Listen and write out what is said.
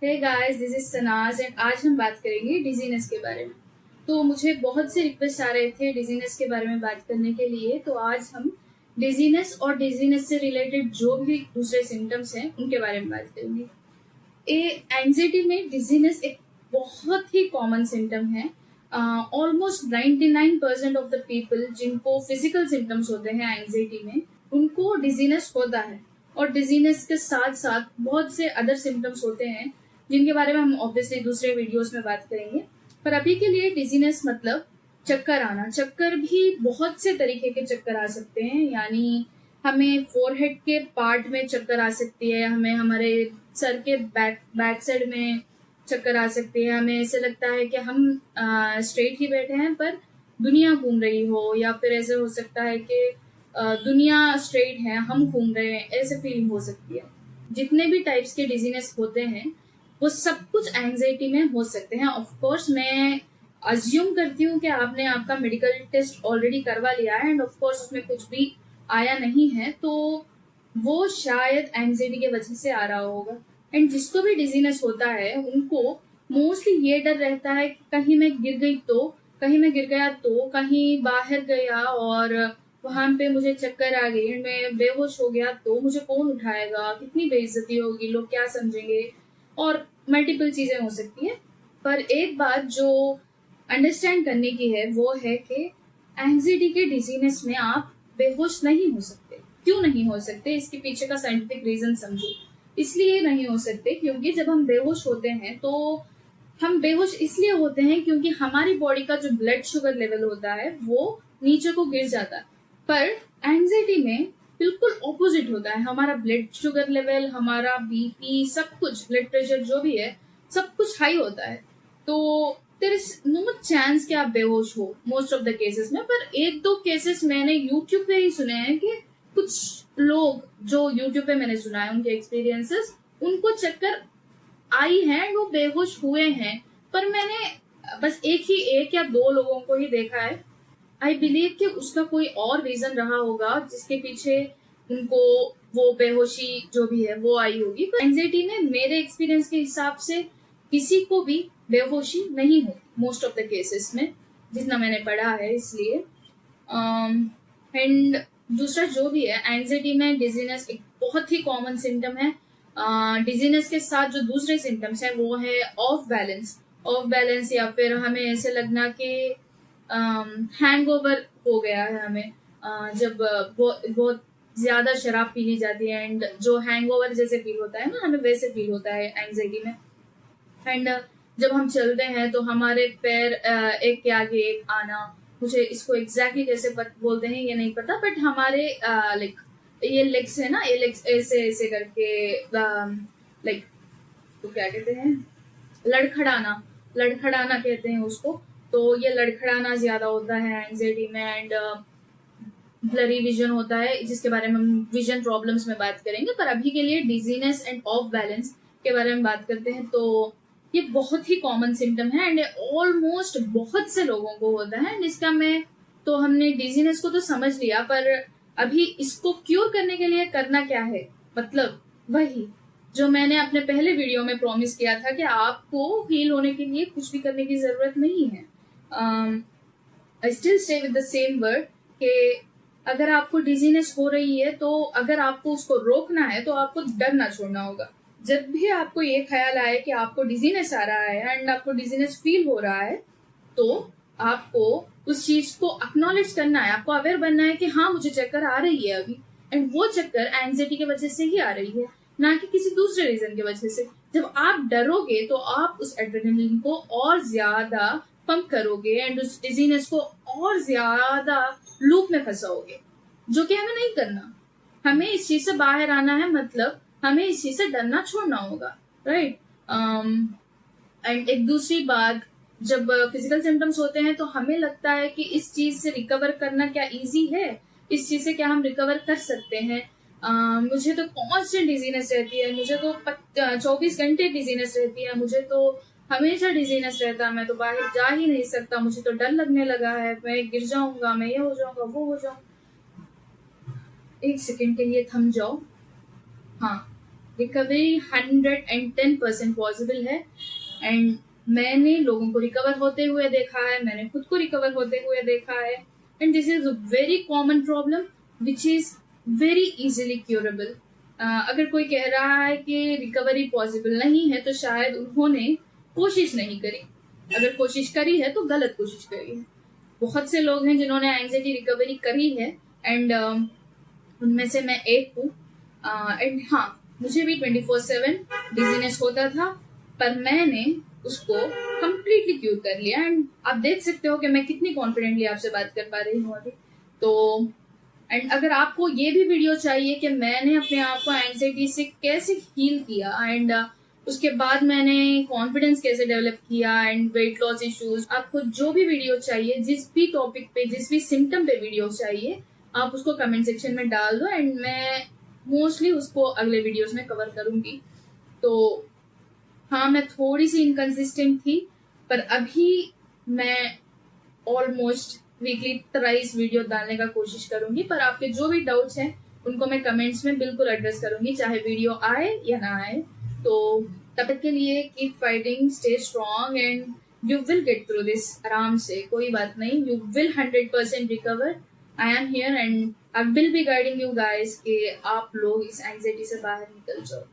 Hey guys, this is Sanaz and आज हम बात करेंगे डिजीनेस के बारे में। तो मुझे बहुत से रिक्वेस्ट आ रहे थे डिजीनेस के बारे में बात करने के लिए, तो आज हम डिजीनेस और डिजीनेस से रिलेटेड जो भी दूसरे सिम्टम्स हैं उनके बारे में बात करेंगे। एंजाइटी में डिजीनेस एक बहुत ही कॉमन सिम्टम है। ऑलमोस्ट 99% ऑफ द पीपल जिनको फिजिकल सिम्टम्स होते हैं एंजाइटी में, उनको डिजीनेस होता है। और डिजीनेस के साथ साथ बहुत से अदर सिम्टम्स होते हैं जिनके बारे में हम ऑब्वियसली दूसरे वीडियोस में बात करेंगे। पर अभी के लिए डिजीनेस मतलब चक्कर आना। चक्कर भी बहुत से तरीके के चक्कर आ सकते हैं, यानी हमें फोरहेड के पार्ट में चक्कर आ सकती है, हमें हमारे सर के बैक साइड में चक्कर आ सकती है, हमें ऐसे लगता है कि हम स्ट्रेट ही बैठे हैं पर दुनिया घूम रही हो, या फिर ऐसे हो सकता है कि दुनिया स्ट्रेट है, हम घूम रहे हैं, ऐसे फीलिंग हो सकती है। जितने भी टाइप्स के डिजीनेस होते हैं वो सब कुछ एंजाइटी में हो सकते हैं। ऑफ कोर्स मैं अज्यूम करती हूँ कि आपने आपका मेडिकल टेस्ट ऑलरेडी करवा लिया है एंड ऑफ कोर्स उसमें कुछ भी आया नहीं है, तो वो शायद एंजाइटी की वजह से आ रहा होगा। एंड जिसको भी डिजीनेस होता है उनको मोस्टली ये डर रहता है कि कहीं मैं गिर गई तो, कहीं मैं गिर गया तो, कहीं बाहर गया और वहां पे मुझे चक्कर आ गई, मैं बेहोश हो गया तो मुझे कौन उठाएगा, कितनी बेइज्जती होगी, लोग क्या समझेंगे, और मल्टीपल चीजें हो सकती है। पर एक बात जो अंडरस्टैंड करने की है वो है कि एंजाइटी के डिजीनेस में आप बेहोश नहीं हो सकते। क्यों नहीं हो सकते, इसके पीछे का साइंटिफिक रीजन समझो। इसलिए नहीं हो सकते क्योंकि जब हम बेहोश होते हैं तो हम बेहोश इसलिए होते हैं क्योंकि हमारी बॉडी का जो ब्लड शुगर लेवल होता है वो नीचे को गिर जाता है। पर एंजाइटी में बिल्कुल ऑपोजिट होता है, हमारा ब्लड शुगर लेवल, हमारा बीपी, सब कुछ, ब्लड प्रेशर जो भी है, सब कुछ हाई होता है। तो देयर इज नो चांस कि आप बेहोश हो मोस्ट ऑफ द केसेस में। पर एक दो केसेस मैंने यूट्यूब पे ही सुने हैं कि कुछ लोग जो यूट्यूब पे मैंने सुना है उनके एक्सपीरियंसेस, उनको चक्कर आई है, वो बेहोश हुए हैं। पर मैंने बस एक या दो लोगों को ही देखा है। आई बिलीव कि उसका कोई और रीजन रहा होगा जिसके पीछे उनको वो बेहोशी जो भी है वो आई होगी। पर एंजाइटी में मेरे एक्सपीरियंस के हिसाब से किसी को भी बेहोशी नहीं होती मोस्ट ऑफ द केसेस में, जितना मैंने पढ़ा है। इसलिए एंड दूसरा जो भी है, एंजाइटी में डिजीनेस एक बहुत ही कॉमन सिम्टम है। डिजीनेस के साथ जो दूसरे सिम्टम्स हैं वो है ऑफ बैलेंस, या फिर हमें ऐसे लगना कि हैंगओवर हो गया है हमें। जब बहुत ज्यादा शराब पी ली जाती है एंड जो हैंगओवर जैसे फील होता है ना, हमें वैसे फील होता है एंजाइटी में। एंड जब हम चलते हैं तो हमारे पैर एक के आगे एक आना, मुझे इसको एग्जैक्टली कैसे बोलते हैं ये नहीं पता, बट हमारे लाइक ये लेग्स है ना, ये लेग्स ऐसे ऐसे करके लाइक तो क्या कहते हैं, लड़खड़ाना कहते हैं उसको। तो ये लड़खड़ाना ज्यादा होता है एंजाइटी में। एंड ब्लरी विजन होता है, जिसके बारे में हम विजन प्रॉब्लम्स में बात करेंगे। पर अभी के लिए डिजीनेस एंड ऑफ बैलेंस के बारे में बात करते हैं। तो ये बहुत ही कॉमन सिम्टम है एंड ऑलमोस्ट बहुत से लोगों को होता है। इसका मैं तो हमने डिजीनेस को तो समझ लिया, पर अभी इसको क्योर करने के लिए करना क्या है, मतलब वही जो मैंने अपने पहले वीडियो में प्रॉमिस किया था कि आपको हील होने के लिए कुछ भी करने की जरूरत नहीं है। I still stay with the same word कि अगर आपको डिजीनेस हो रही है तो अगर आपको उसको रोकना है तो आपको डरना छोड़ना होगा। जब भी आपको ये ख्याल आए कि आपको डिजीनेस आ रहा है एंड आपको डिजीनेस फील हो रहा है, तो आपको उस चीज को एक्नॉलेज करना है, आपको अवेयर बनना है कि हाँ मुझे चक्कर आ रही है अभी, एंड वो चक्कर एंजाइटी की वजह से ही आ रही है, ना कि किसी दूसरे रीजन की वजह से। जब आप डरोगे तो आप उस एड्रेनलिन को और ज्यादा पंप करोगे एंड उस डिजीनेस को और ज्यादा लूप में फंसाओगे, जो कि हमें नहीं करना। हमें इस चीज से बाहर आना है, मतलब हमें इस चीज से डरना छोड़ना होगा, राइट। एंड एक दूसरी बात, जब फिजिकल सिम्टम्स होते हैं तो हमें लगता है कि इस चीज से रिकवर करना क्या इजी है, इस चीज से क्या हम रिकवर कर सकते हैं। मुझे तो कांस्टेंट डिजीनेस रहती है, मुझे तो 24 घंटे डिजीनेस रहती है, मुझे तो हमेशा डिजीनेस रहता है, मैं तो बाहर जा ही नहीं सकता, मुझे तो डर लगने लगा है, मैं गिर जाऊंगा, मैं ये हो जाऊंगा, वो हो जाऊंगा। एक सेकंड के लिए थम जाओ। हाँ, रिकवरी 110% पॉसिबल है। एंड मैंने लोगों को रिकवर होते हुए देखा है, मैंने खुद को रिकवर होते हुए देखा है। And this is a very common problem which is very easily curable. अगर कोई कह रहा है कि रिकवरी पॉसिबल नहीं है तो शायद उन्होंने कोशिश नहीं करी। अगर कोशिश करी है तो गलत कोशिश करी है। बहुत से लोग हैं जिन्होंने एंजाइटी रिकवरी करी है एंड उनमें से मैं एक हूँ। एंड हाँ, मुझे भी 24/7 डिजीनेस होता था, पर मैंने उसको कम्प्लीटली क्यूर कर लिया। एंड आप देख सकते हो कि मैं कितनी कॉन्फिडेंटली आपसे बात कर पा रही हूँ अभी। तो एंड अगर आपको ये भी वीडियो चाहिए कि मैंने अपने आप को एंजाइटी से कैसे हील किया एंड उसके बाद मैंने कॉन्फिडेंस कैसे डेवलप किया एंड वेट लॉस इश्यूज, आपको जो भी वीडियो चाहिए, जिस भी टॉपिक पे, जिस भी सिम्टम पे वीडियो चाहिए, आप उसको कमेंट सेक्शन में डाल दो एंड मैं मोस्टली उसको अगले वीडियोस में कवर करूंगी। तो हाँ, मैं थोड़ी सी इनकंसिस्टेंट थी, पर अभी मैं ऑलमोस्ट वीकली 23 वीडियो डालने का कोशिश करूंगी। पर आपके जो भी डाउट्स हैं उनको मैं कमेंट्स में बिल्कुल एड्रेस करूंगी, चाहे वीडियो आए या ना आए। तो तब तक के लिए keep fighting, stay strong and you will get through this. आराम से, कोई बात नहीं, you will 100% recover. I am here and I will be guiding you guys कि आप लोग इस एंजाइटी से बाहर निकल जाओ।